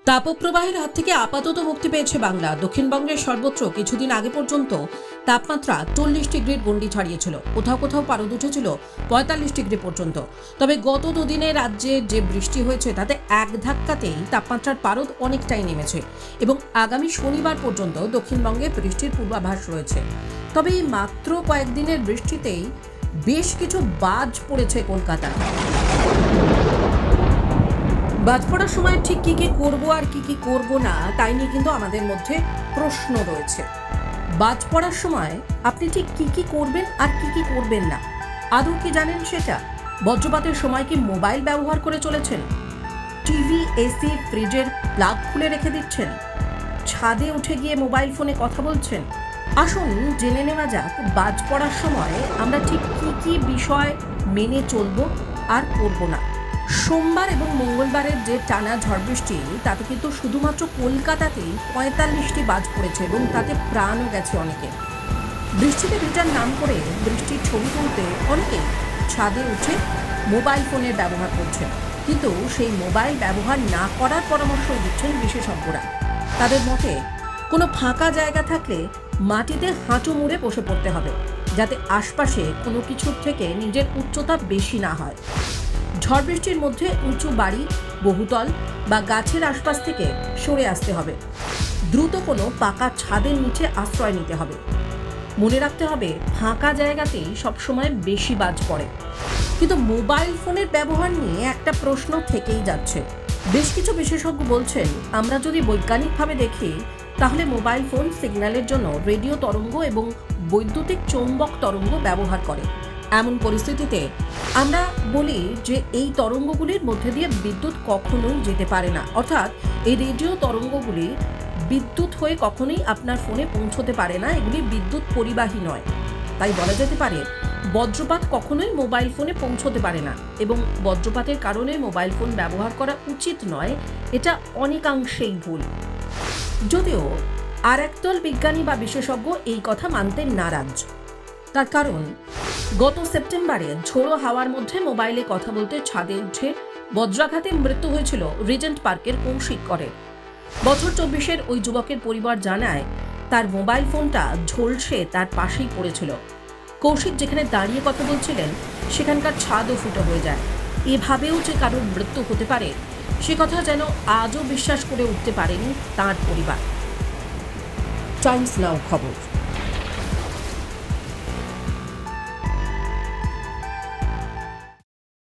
তাপপ্রবাহের হাত থেকে আপাতত মুক্তি পেয়েছে বাংলা। দক্ষিণবঙ্গের সর্বত্র কিছুদিন আগে পর্যন্ত তাপমাত্রা 40 ডিগ্রির গণ্ডি ছাড়িয়েছিল, কোথাও কোথাও পারদ উঠেছিল 45 ডিগ্রি পর্যন্ত। তবে গত দুদিনে রাজ্যে যে বৃষ্টি হয়েছে তাতে এক ধাক্কাতেই তাপমাত্রার পারদ অনেকটাই নেমেছে এবং আগামী শনিবার পর্যন্ত দক্ষিণবঙ্গে বৃষ্টির পূর্বাভাস রয়েছে। তবে এই মাত্র কয়েকদিনের বৃষ্টিতেই বেশ কিছু বাজ পড়েছে কলকাতায়। বাজ পড়ার সময় ঠিক কি করব আর কি করব না তাই নিয়ে কিন্তু আমাদের মধ্যে প্রশ্ন রয়েছে। বাজ পড়ার সময় আপনি ঠিক কি করবেন আর কি করবেন না, আদৌ কি জানেন সেটা? বজ্রপাতের সময় কি মোবাইল ব্যবহার করে চলেছেন? টিভি, এসি, ফ্রিজের প্লাগ খুলে রেখে দিচ্ছেন? ছাদে উঠে গিয়ে মোবাইল ফোনে কথা বলছেন? আসুন জেনে নেওয়া যাক বাজ পড়ার সময় আমরা ঠিক কি বিষয় মেনে চলবো আর করব না। সোমবার এবং মঙ্গলবারের যে টানা ঝড় বৃষ্টি তাতে কিন্তু শুধুমাত্র কলকাতাতেই 45টি বাজ পড়েছে এবং তাতে প্রাণও গেছে অনেকে। বৃষ্টিতে ভেজার নাম করে বৃষ্টির ছবি তুলতে অনেকে ছাদে উঠে মোবাইল ফোনের ব্যবহার করছেন, কিন্তু সেই মোবাইল ব্যবহার না করার পরামর্শ দিচ্ছেন বিশেষজ্ঞরা। তাদের মতে কোনো ফাঁকা জায়গা থাকলে মাটিতে হাঁটু মুড়ে বসে পড়তে হবে, যাতে আশপাশে কোনো কিছুর থেকে নিজের উচ্চতা বেশি না হয়। ঝড় বৃষ্টির মধ্যে উঁচু বাড়ি, বহুতল বা গাছের আশপাশ থেকে সরে আসতে হবে। দ্রুত কোনো পাকা ছাদের নিচে আশ্রয় নিতে হবে। মনে রাখতে হবে ফাঁকা জায়গাতেই সবসময় বেশি বাজ পড়ে। কিন্তু মোবাইল ফোনের ব্যবহার নিয়ে একটা প্রশ্ন থেকেই যাচ্ছে। বেশ কিছু বিশেষজ্ঞ বলছেন, আমরা যদি বৈজ্ঞানিকভাবে দেখি তাহলে মোবাইল ফোন সিগন্যালের জন্য রেডিও তরঙ্গ এবং বৈদ্যুতিক চৌম্বক তরঙ্গ ব্যবহার করে। এমন পরিস্থিতিতে আমরা বলি যে এই তরঙ্গগুলির মধ্যে দিয়ে বিদ্যুৎ কখনোই যেতে পারে না, অর্থাৎ এই রেডিও তরঙ্গগুলি বিদ্যুৎ হয়ে কখনোই আপনার ফোনে পৌঁছতে পারে না, এগুলি বিদ্যুৎ পরিবাহী নয়। তাই বলা যেতে পারে বজ্রপাত কখনোই মোবাইল ফোনে পৌঁছতে পারে না এবং বজ্রপাতের কারণে মোবাইল ফোন ব্যবহার করা উচিত নয়, এটা অনেকাংশেই ভুল। যদিও আর একদল বিজ্ঞানী বা বিশেষজ্ঞ এই কথা মানতে নারাজ। তার কারণ, গত সেপ্টেম্বরে ঝোড়ো হাওয়ার মধ্যে মোবাইলে কথা বলতে ছাদে উঠে বজ্রাঘাতে মৃত্যু হয়েছিল রিজেন্ট পার্কের কৌশিক করের। বছর 24-এর ওই যুবকের পরিবার জানায় তার মোবাইল ফোনটা ঝলসে তার পাশেই পড়েছিল। কৌশিক যেখানে দাঁড়িয়ে কথা বলছিলেন সেখানকার ছাদও ফুটো হয়ে যায়। এভাবেও যে কারোর মৃত্যু হতে পারে সে কথা যেন আজও বিশ্বাস করে উঠতে পারেনি তাঁর পরিবার। টাইমস নাও খবর।